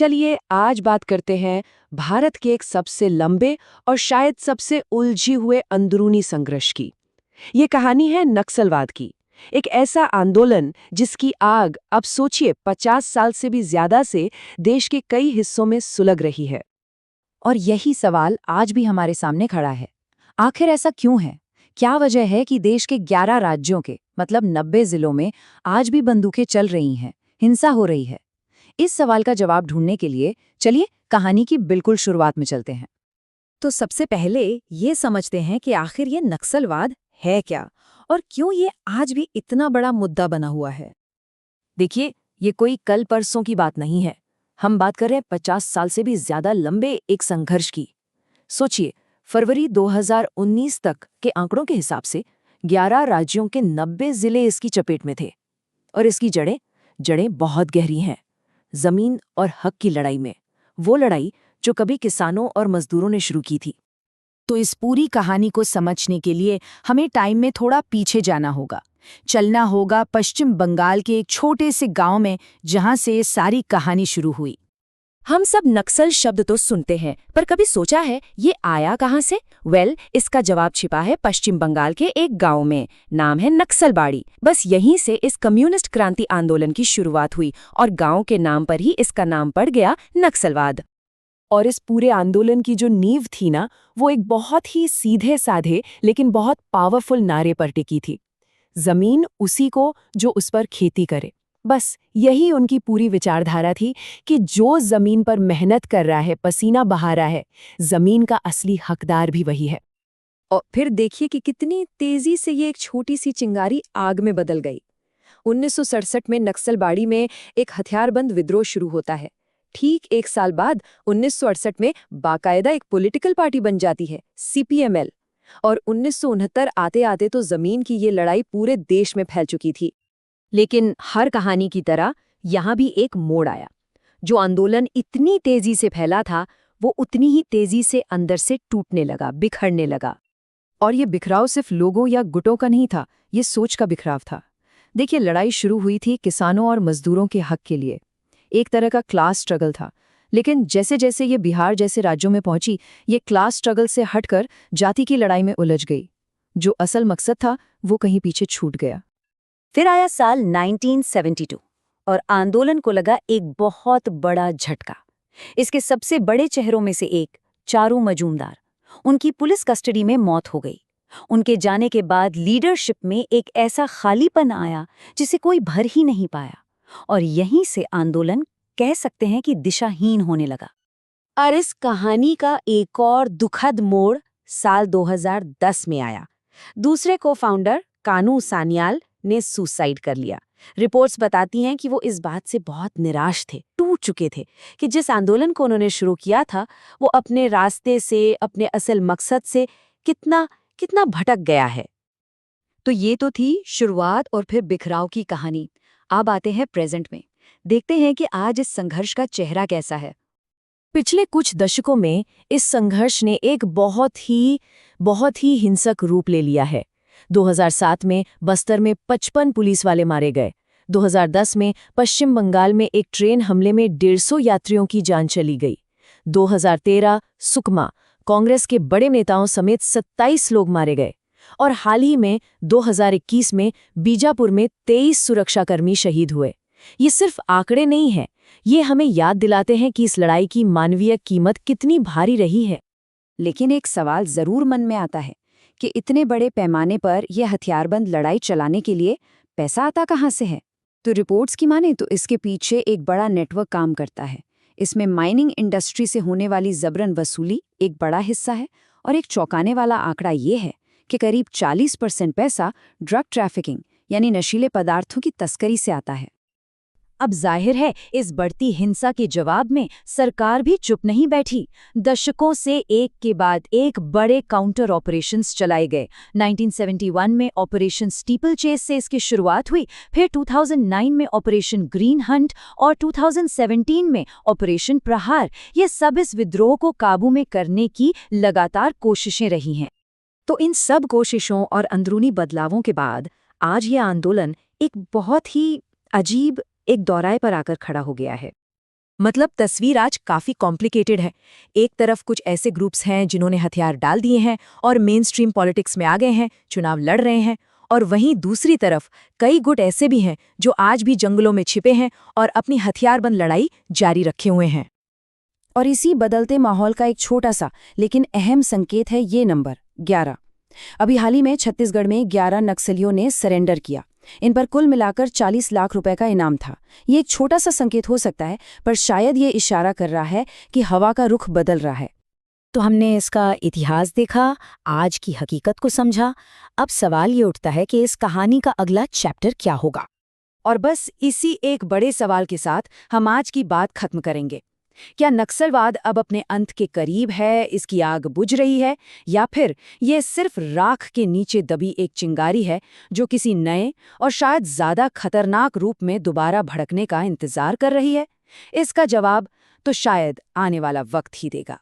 चलिए आज बात करते हैं भारत के एक सबसे लंबे और शायद सबसे उलझे हुए अंदरूनी संघर्ष की। ये कहानी है नक्सलवाद की। एक ऐसा आंदोलन जिसकी आग अब सोचिए 50 साल से भी ज्यादा से देश के कई हिस्सों में सुलग रही है। और यही सवाल आज भी हमारे सामने खड़ा है। आखिर ऐसा क्यों है? क्या वजह है कि देश के 11 राज्यों के मतलब 90 जिलों में आज भी बंदूकें चल रही हैं, हिंसा हो रही है? इस सवाल का जवाब ढूंढने के लिए चलिए कहानी की बिल्कुल शुरुआत में चलते हैं। तो सबसे पहले ये समझते हैं कि आखिर ये नक्सलवाद है क्या और क्यों ये आज भी इतना बड़ा मुद्दा बना हुआ है। देखिए, ये कोई कल परसों की बात नहीं है। हम बात कर रहे हैं 50 साल से भी ज्यादा लंबे एक संघर्ष की। सोचिए, फरवरी 2019 तक के आंकड़ों के हिसाब से 11 राज्यों के 90 जिले इसकी चपेट में थे। और इसकी जड़ें बहुत गहरी हैं। जमीन और हक की लड़ाई में, वो लड़ाई जो कभी किसानों और मजदूरों ने शुरू की थी। तो इस पूरी कहानी को समझने के लिए हमें टाइम में थोड़ा पीछे जाना होगा। चलना होगा पश्चिम बंगाल के एक छोटे से गांव में, जहां से ये सारी कहानी शुरू हुई। हम सब नक्सल शब्द तो सुनते हैं, पर कभी सोचा है ये आया कहां से? इसका जवाब छिपा है पश्चिम बंगाल के एक गांव में। नाम है नक्सलबाड़ी। बस यहीं से इस कम्युनिस्ट क्रांति आंदोलन की शुरुआत हुई और गांव के नाम पर ही इसका नाम पड़ गया नक्सलवाद। और इस पूरे आंदोलन की जो नींव थी ना, वो एक बहुत ही सीधे साधे लेकिन बहुत पावरफुल नारे पर टिकी थी। जमीन उसी को जो उस पर खेती करे। बस यही उनकी पूरी विचारधारा थी कि जो जमीन पर मेहनत कर रहा है, पसीना बहा रहा है, जमीन का असली हकदार भी वही है। और फिर देखिए कि कितनी तेजी से ये एक छोटी सी चिंगारी आग में बदल गई। 1967 में नक्सलबाड़ी में एक हथियारबंद विद्रोह शुरू होता है। ठीक एक साल बाद 1968 में बाकायदा एक पॉलिटिकल पार्टी बन जाती है, CPML। और 1969 आते आते तो जमीन की ये लड़ाई पूरे देश में फैल चुकी थी। लेकिन हर कहानी की तरह यहाँ भी एक मोड़ आया। जो आंदोलन इतनी तेजी से फैला था, वो उतनी ही तेजी से अंदर से टूटने लगा, बिखरने लगा। और ये बिखराव सिर्फ लोगों या गुटों का नहीं था, ये सोच का बिखराव था। देखिए, लड़ाई शुरू हुई थी किसानों और मजदूरों के हक के लिए। एक तरह का क्लास स्ट्रगल था। लेकिन जैसे जैसे ये बिहार जैसे राज्यों में पहुंची, ये क्लास स्ट्रगल से हटकर जाति की लड़ाई में उलझ गई। जो असल मकसद था, वो कहीं पीछे छूट गया। फिर आया साल 1972 और आंदोलन को लगा एक बहुत बड़ा झटका। इसके सबसे बड़े चेहरों में से एक, चारू मजूमदार, उनकी पुलिस कस्टडी में मौत हो गई। उनके जाने के बाद लीडरशिप में एक ऐसा खालीपन आया जिसे कोई भर ही नहीं पाया। और यहीं से आंदोलन कह सकते हैं कि दिशाहीन होने लगा। और इस कहानी का एक और दुखद मोड़ साल 2010 में आया। दूसरे को-फाउंडर कानू सान्याल ने सुसाइड कर लिया। रिपोर्ट्स बताती हैं कि वो इस बात से बहुत निराश थे, टूट चुके थे कि जिस आंदोलन को उन्होंने शुरू किया था, वो अपने रास्ते से, अपने असल मकसद से कितना कितना भटक गया है। तो ये तो थी शुरुआत और फिर बिखराव की कहानी। अब आते हैं प्रेजेंट में। देखते हैं कि आज इस संघर्ष का चेहरा कैसा है। पिछले कुछ दशकों में इस संघर्ष ने एक बहुत ही हिंसक रूप ले लिया है। 2007 में बस्तर में 55 पुलिस वाले मारे गए। 2010 में पश्चिम बंगाल में एक ट्रेन हमले में 150 यात्रियों की जान चली गई। 2013 सुकमा, कांग्रेस के बड़े नेताओं समेत 27 लोग मारे गए। और हाल ही में 2021 में बीजापुर में 23 सुरक्षाकर्मी शहीद हुए। ये सिर्फ आंकड़े नहीं हैं, ये हमें याद दिलाते हैं कि इस लड़ाई की मानवीय कीमत कितनी भारी रही है। लेकिन एक सवाल जरूर मन में आता है कि इतने बड़े पैमाने पर यह हथियारबंद लड़ाई चलाने के लिए पैसा आता कहाँ से है? तो रिपोर्ट्स की माने तो इसके पीछे एक बड़ा नेटवर्क काम करता है। इसमें माइनिंग इंडस्ट्री से होने वाली जबरन वसूली एक बड़ा हिस्सा है। और एक चौंकाने वाला आंकड़ा ये है कि करीब 40% पैसा ड्रग ट्रैफिकिंग यानी नशीले पदार्थों की तस्करी से आता है। अब जाहिर है, इस बढ़ती हिंसा के जवाब में सरकार भी चुप नहीं बैठी। दशकों से एक के बाद एक बड़े काउंटर ऑपरेशंस चलाए गए। 1971 में ऑपरेशन स्टीपल चेस से इसकी शुरुआत हुई, फिर 2009 में ऑपरेशन ग्रीन हंट और 2017 में ऑपरेशन प्रहार। ये सब इस विद्रोह को काबू में करने की लगातार कोशिशें रही हैं। तो इन सब कोशिशों और अंदरूनी बदलावों के बाद आज ये आंदोलन एक बहुत ही अजीब एक दौराए पर आकर खड़ा हो गया है। मतलब तस्वीर आज काफी कॉम्प्लिकेटेड है। एक तरफ कुछ ऐसे ग्रुप्स हैं जिन्होंने हथियार डाल दिए हैं और मेन स्ट्रीम पॉलिटिक्स में आ गए हैं, चुनाव लड़ रहे हैं, और वहीं दूसरी तरफ कई गुट ऐसे भी हैं जो आज भी जंगलों में छिपे हैं और अपनी हथियारबंद लड़ाई जारी रखे हुए हैं। और इसी बदलते माहौल का एक छोटा सा लेकिन अहम संकेत है ये नंबर 11। अभी हाल ही में छत्तीसगढ़ में 11 नक्सलियों ने सरेंडर किया। इन पर कुल मिलाकर 40 लाख रुपए का इनाम था। ये एक छोटा सा संकेत हो सकता है, पर शायद ये इशारा कर रहा है कि हवा का रुख बदल रहा है। तो हमने इसका इतिहास देखा, आज की हकीकत को समझा। अब सवाल ये उठता है कि इस कहानी का अगला चैप्टर क्या होगा। और बस इसी एक बड़े सवाल के साथ हम आज की बात खत्म करेंगे। क्या नक्सलवाद अब अपने अंत के करीब है, इसकी आग बुझ रही है, या फिर ये सिर्फ राख के नीचे दबी एक चिंगारी है जो किसी नए और शायद ज्यादा खतरनाक रूप में दोबारा भड़कने का इंतजार कर रही है? इसका जवाब तो शायद आने वाला वक्त ही देगा।